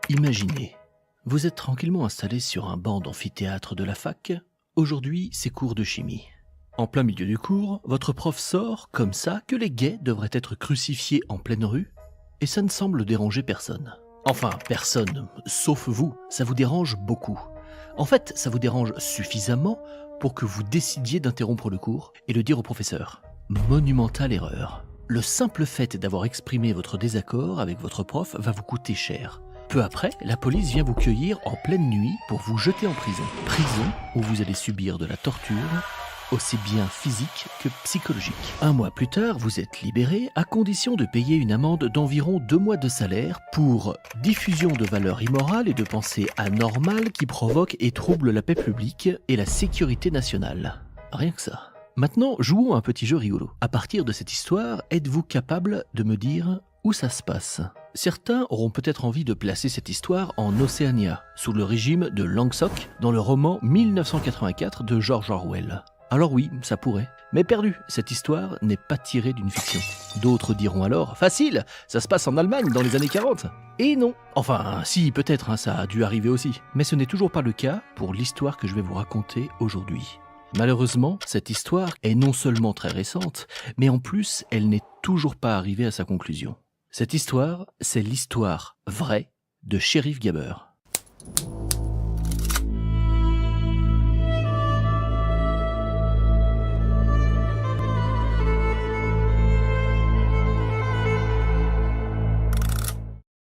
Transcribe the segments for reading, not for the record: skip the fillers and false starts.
Imaginez, vous êtes tranquillement installé sur un banc d'amphithéâtre de la fac. Aujourd'hui, c'est cours de chimie. En plein milieu du cours, votre prof sort, comme ça, que les gays devraient être crucifiés en pleine rue, et ça ne semble déranger personne. Enfin, personne, sauf vous, ça vous dérange beaucoup. En fait, ça vous dérange suffisamment pour que vous décidiez d'interrompre le cours et de dire au professeur. Monumentale erreur. Le simple fait d'avoir exprimé votre désaccord avec votre prof va vous coûter cher. Peu après, la police vient vous cueillir en pleine nuit pour vous jeter en prison. Prison où vous allez subir de la torture, aussi bien physique que psychologique. Un mois plus tard, vous êtes libéré à condition de payer une amende d'environ 2 mois de salaire pour diffusion de valeurs immorales et de pensées anormales qui provoquent et troublent la paix publique et la sécurité nationale. Rien que ça. Maintenant, jouons à un petit jeu rigolo. À partir de cette histoire, êtes-vous capable de me dire où ça se passe ? Certains auront peut-être envie de placer cette histoire en Océania, sous le régime de Langsoc, dans le roman 1984 de George Orwell. Alors oui, ça pourrait. Mais perdu, cette histoire n'est pas tirée d'une fiction. D'autres diront alors, facile, ça se passe en Allemagne dans les années 40. Et non. Enfin, si, peut-être, ça a dû arriver aussi. Mais ce n'est toujours pas le cas pour l'histoire que je vais vous raconter aujourd'hui. Malheureusement, cette histoire est non seulement très récente, mais en plus, elle n'est toujours pas arrivée à sa conclusion. Cette histoire, c'est l'histoire vraie de Shérif Gabber.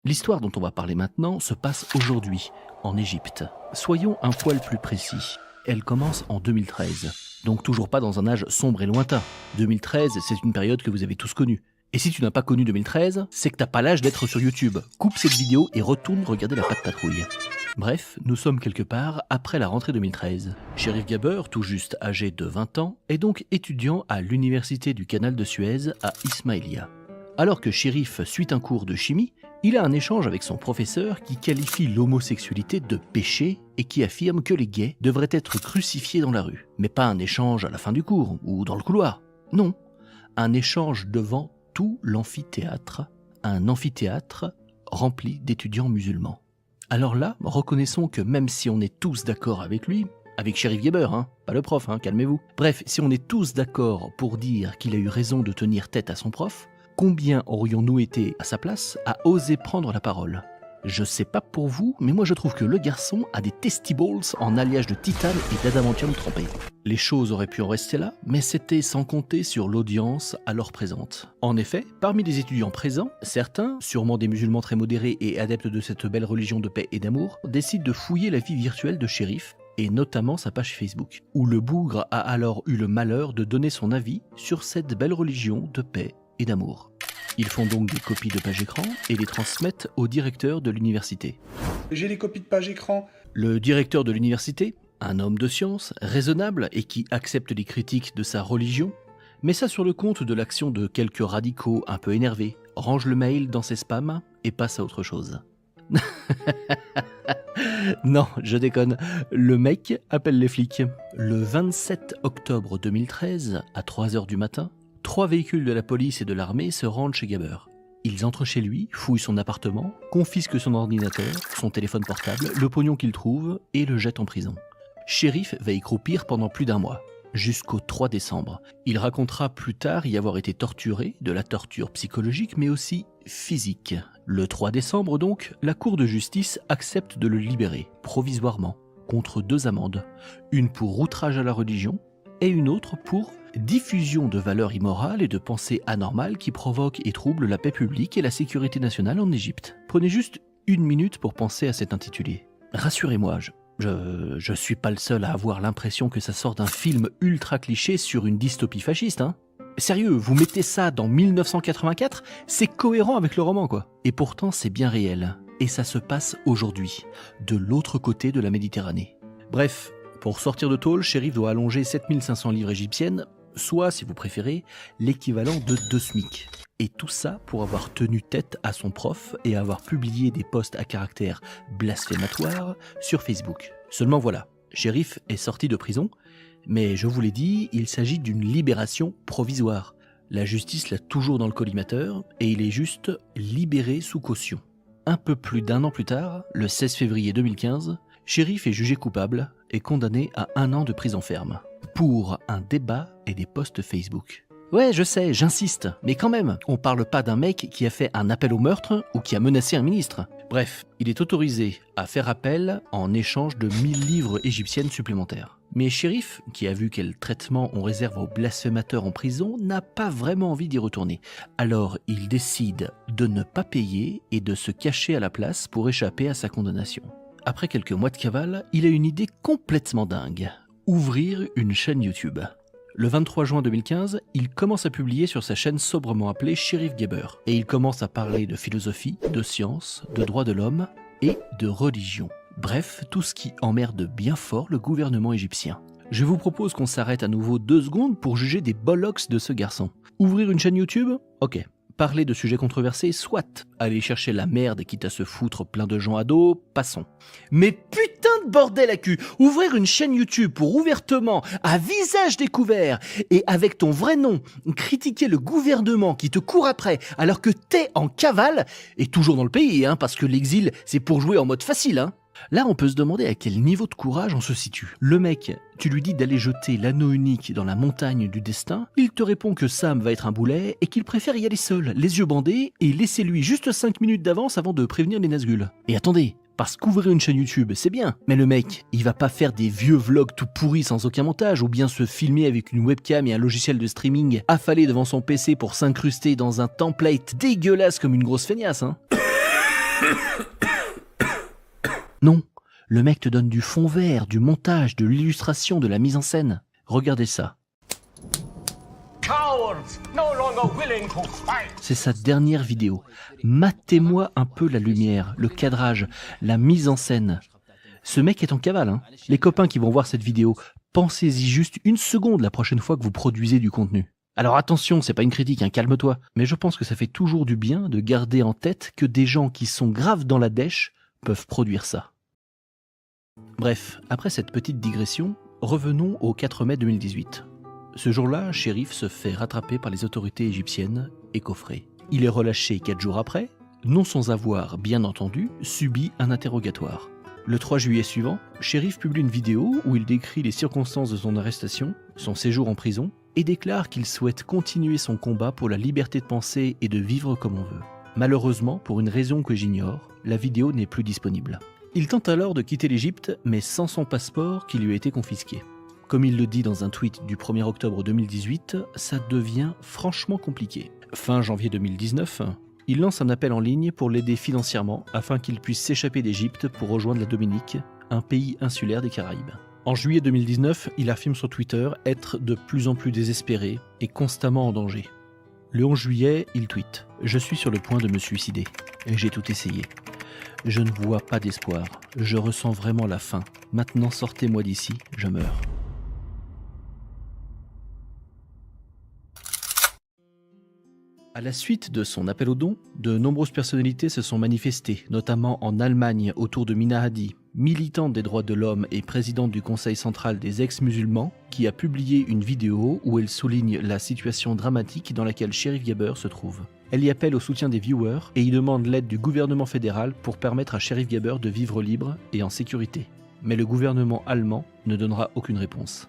L'histoire dont on va parler maintenant se passe aujourd'hui, en Égypte. Soyons un poil plus précis. Elle commence en 2013, donc toujours pas dans un âge sombre et lointain. 2013, c'est une période que vous avez tous connue. Et si tu n'as pas connu 2013, c'est que t'as pas l'âge d'être sur YouTube. Coupe cette vidéo et retourne regarder la Patte Patrouille. Bref, nous sommes quelque part après la rentrée 2013. Shérif Gabber, tout juste âgé de 20 ans, est donc étudiant à l'université du Canal de Suez à Ismaïlia. Alors que Shérif suit un cours de chimie, il a un échange avec son professeur qui qualifie l'homosexualité de péché et qui affirme que les gays devraient être crucifiés dans la rue. Mais pas un échange à la fin du cours ou dans le couloir. Non, un échange devant tout l'amphithéâtre, un amphithéâtre rempli d'étudiants musulmans. Alors là, reconnaissons que même si on est tous d'accord avec lui, avec Shérif Gabber, pas le prof, calmez-vous. Bref, si on est tous d'accord pour dire qu'il a eu raison de tenir tête à son prof, combien aurions-nous été à sa place à oser prendre la parole ? Je sais pas pour vous, mais moi je trouve que le garçon a des testibles en alliage de titane et d'adamantium trempé. Les choses auraient pu en rester là, mais c'était sans compter sur l'audience alors présente. En effet, parmi les étudiants présents, certains, sûrement des musulmans très modérés et adeptes de cette belle religion de paix et d'amour, décident de fouiller la vie virtuelle de Shérif, et notamment sa page Facebook, où le bougre a alors eu le malheur de donner son avis sur cette belle religion de paix et d'amour. Ils font donc des copies de pages écran et les transmettent au directeur de l'université. J'ai les copies de pages écran. Le directeur de l'université, un homme de science, raisonnable et qui accepte les critiques de sa religion, met ça sur le compte de l'action de quelques radicaux un peu énervés, range le mail dans ses spams et passe à autre chose. Non, je déconne. Le mec appelle les flics. Le 27 octobre 2013, à 3h du matin, 3 véhicules de la police et de l'armée se rendent chez Gabber. Ils entrent chez lui, fouillent son appartement, confisquent son ordinateur, son téléphone portable, le pognon qu'ils trouvent et le jettent en prison. Shérif va y croupir pendant plus d'1 mois, jusqu'au 3 décembre. Il racontera plus tard y avoir été torturé, de la torture psychologique mais aussi physique. Le 3 décembre donc, la Cour de justice accepte de le libérer, provisoirement, contre 2 amendes. Une pour outrage à la religion et une autre pour diffusion de valeurs immorales et de pensées anormales qui provoquent et troublent la paix publique et la sécurité nationale en Égypte. Prenez juste 1 minute pour penser à cet intitulé. Rassurez-moi, je suis pas le seul à avoir l'impression que ça sort d'un film ultra cliché sur une dystopie fasciste, Sérieux, vous mettez ça dans 1984, c'est cohérent avec le roman, quoi. Et pourtant, c'est bien réel. Et ça se passe aujourd'hui, de l'autre côté de la Méditerranée. Bref, pour sortir de tôle, Shérif doit allonger 7500 livres égyptiennes, soit, si vous préférez, l'équivalent de 2 SMIC. Et tout ça pour avoir tenu tête à son prof et avoir publié des posts à caractère blasphématoire sur Facebook. Seulement voilà, Shérif est sorti de prison, mais je vous l'ai dit, il s'agit d'une libération provisoire. La justice l'a toujours dans le collimateur et il est juste libéré sous caution. Un peu plus d'1 an plus tard, le 16 février 2015, Cherif est jugé coupable et condamné à 1 an de prison ferme pour un débat et des posts Facebook. Ouais, je sais, j'insiste, mais quand même, on parle pas d'un mec qui a fait un appel au meurtre ou qui a menacé un ministre. Bref, il est autorisé à faire appel en échange de 1000 livres égyptiennes supplémentaires. Mais Cherif, qui a vu quel traitement on réserve aux blasphémateurs en prison, n'a pas vraiment envie d'y retourner. Alors il décide de ne pas payer et de se cacher à la place pour échapper à sa condamnation. Après quelques mois de cavale, il a une idée complètement dingue. Ouvrir une chaîne YouTube. Le 23 juin 2015, il commence à publier sur sa chaîne sobrement appelée Cherif Gabber. Et il commence à parler de philosophie, de science, de droits de l'homme et de religion. Bref, tout ce qui emmerde bien fort le gouvernement égyptien. Je vous propose qu'on s'arrête à nouveau 2 secondes pour juger des bollocks de ce garçon. Ouvrir une chaîne YouTube ? Ok. Parler de sujets controversés, soit. Aller chercher la merde quitte à se foutre plein de gens à dos, passons. Mais putain de bordel à cul, ouvrir une chaîne YouTube pour ouvertement, à visage découvert, et avec ton vrai nom, critiquer le gouvernement qui te court après alors que t'es en cavale, et toujours dans le pays, parce que l'exil c'est pour jouer en mode facile, Là, on peut se demander à quel niveau de courage on se situe. Le mec, tu lui dis d'aller jeter l'anneau unique dans la montagne du destin, il te répond que Sam va être un boulet et qu'il préfère y aller seul, les yeux bandés, et laissez-lui juste 5 minutes d'avance avant de prévenir les Nazgûl. Et attendez, parce qu'ouvrir une chaîne YouTube, c'est bien, mais le mec, il va pas faire des vieux vlogs tout pourris sans aucun montage, ou bien se filmer avec une webcam et un logiciel de streaming affalé devant son PC pour s'incruster dans un template dégueulasse comme une grosse feignasse, Non, le mec te donne du fond vert, du montage, de l'illustration, de la mise en scène. Regardez ça. C'est sa dernière vidéo. Matez-moi un peu la lumière, le cadrage, la mise en scène. Ce mec est en cavale, Les copains qui vont voir cette vidéo, pensez-y juste 1 seconde la prochaine fois que vous produisez du contenu. Alors attention, c'est pas une critique, calme-toi. Mais je pense que ça fait toujours du bien de garder en tête que des gens qui sont graves dans la dèche peuvent produire ça. Bref, après cette petite digression, revenons au 4 mai 2018. Ce jour-là, Cherif se fait rattraper par les autorités égyptiennes et coffré. Il est relâché 4 jours après, non sans avoir, bien entendu, subi un interrogatoire. Le 3 juillet suivant, Cherif publie une vidéo où il décrit les circonstances de son arrestation, son séjour en prison, et déclare qu'il souhaite continuer son combat pour la liberté de penser et de vivre comme on veut. Malheureusement, pour une raison que j'ignore, la vidéo n'est plus disponible. Il tente alors de quitter l'Égypte, mais sans son passeport qui lui a été confisqué. Comme il le dit dans un tweet du 1er octobre 2018, ça devient franchement compliqué. Fin janvier 2019, il lance un appel en ligne pour l'aider financièrement afin qu'il puisse s'échapper d'Égypte pour rejoindre la Dominique, un pays insulaire des Caraïbes. En juillet 2019, il affirme sur Twitter être de plus en plus désespéré et constamment en danger. Le 11 juillet, il tweet « Je suis sur le point de me suicider. J'ai tout essayé. Je ne vois pas d'espoir. Je ressens vraiment la faim. Maintenant, sortez-moi d'ici, je meurs. » À la suite de son appel aux dons, de nombreuses personnalités se sont manifestées, notamment en Allemagne autour de Mina Hadi, militante des droits de l'homme et présidente du Conseil central des ex-musulmans, qui a publié une vidéo où elle souligne la situation dramatique dans laquelle Cherif Gabber se trouve. Elle y appelle au soutien des viewers et y demande l'aide du gouvernement fédéral pour permettre à Cherif Gabber de vivre libre et en sécurité. Mais le gouvernement allemand ne donnera aucune réponse.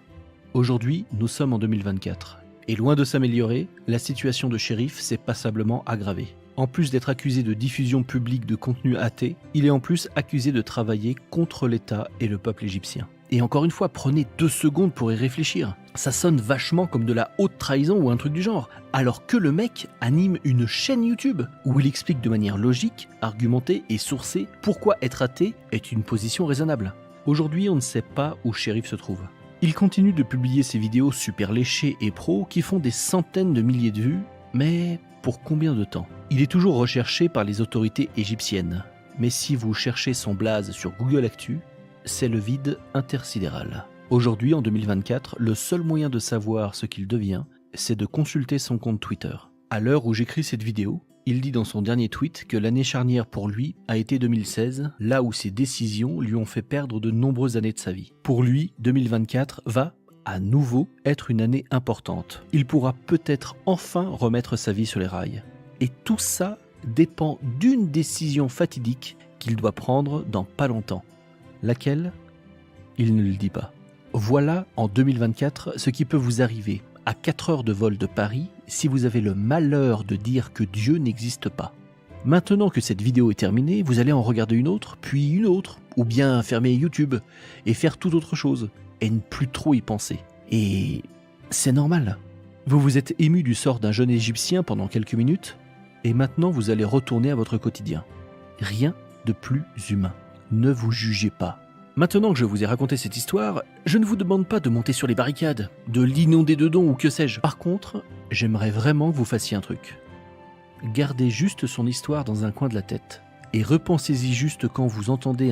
Aujourd'hui, nous sommes en 2024. Et loin de s'améliorer, la situation de Cherif s'est passablement aggravée. En plus d'être accusé de diffusion publique de contenu athée, il est en plus accusé de travailler contre l'État et le peuple égyptien. Et encore une fois, prenez 2 secondes pour y réfléchir. Ça sonne vachement comme de la haute trahison ou un truc du genre. Alors que le mec anime une chaîne YouTube où il explique de manière logique, argumentée et sourcée pourquoi être athée est une position raisonnable. Aujourd'hui, on ne sait pas où Cherif se trouve. Il continue de publier ses vidéos super léchées et pro qui font des centaines de milliers de vues, mais pour combien de temps ? Il est toujours recherché par les autorités égyptiennes, mais si vous cherchez son blaze sur Google Actu, c'est le vide intersidéral. Aujourd'hui, en 2024, le seul moyen de savoir ce qu'il devient, c'est de consulter son compte Twitter. À l'heure où j'écris cette vidéo, il dit dans son dernier tweet que l'année charnière pour lui a été 2016, là où ses décisions lui ont fait perdre de nombreuses années de sa vie. Pour lui, 2024 va, à nouveau, être une année importante. Il pourra peut-être enfin remettre sa vie sur les rails. Et tout ça dépend d'une décision fatidique qu'il doit prendre dans pas longtemps. Laquelle ? Il ne le dit pas. Voilà, en 2024, ce qui peut vous arriver à 4 heures de vol de Paris si vous avez le malheur de dire que Dieu n'existe pas. Maintenant que cette vidéo est terminée, vous allez en regarder une autre, puis une autre, ou bien fermer YouTube et faire toute autre chose, et ne plus trop y penser. Et c'est normal. Vous vous êtes ému du sort d'un jeune Égyptien pendant quelques minutes, et maintenant vous allez retourner à votre quotidien. Rien de plus humain. Ne vous jugez pas. Maintenant que je vous ai raconté cette histoire, je ne vous demande pas de monter sur les barricades, de l'inonder de dons ou que sais-je. Par contre, j'aimerais vraiment que vous fassiez un truc. Gardez juste son histoire dans un coin de la tête, et repensez-y juste quand vous entendez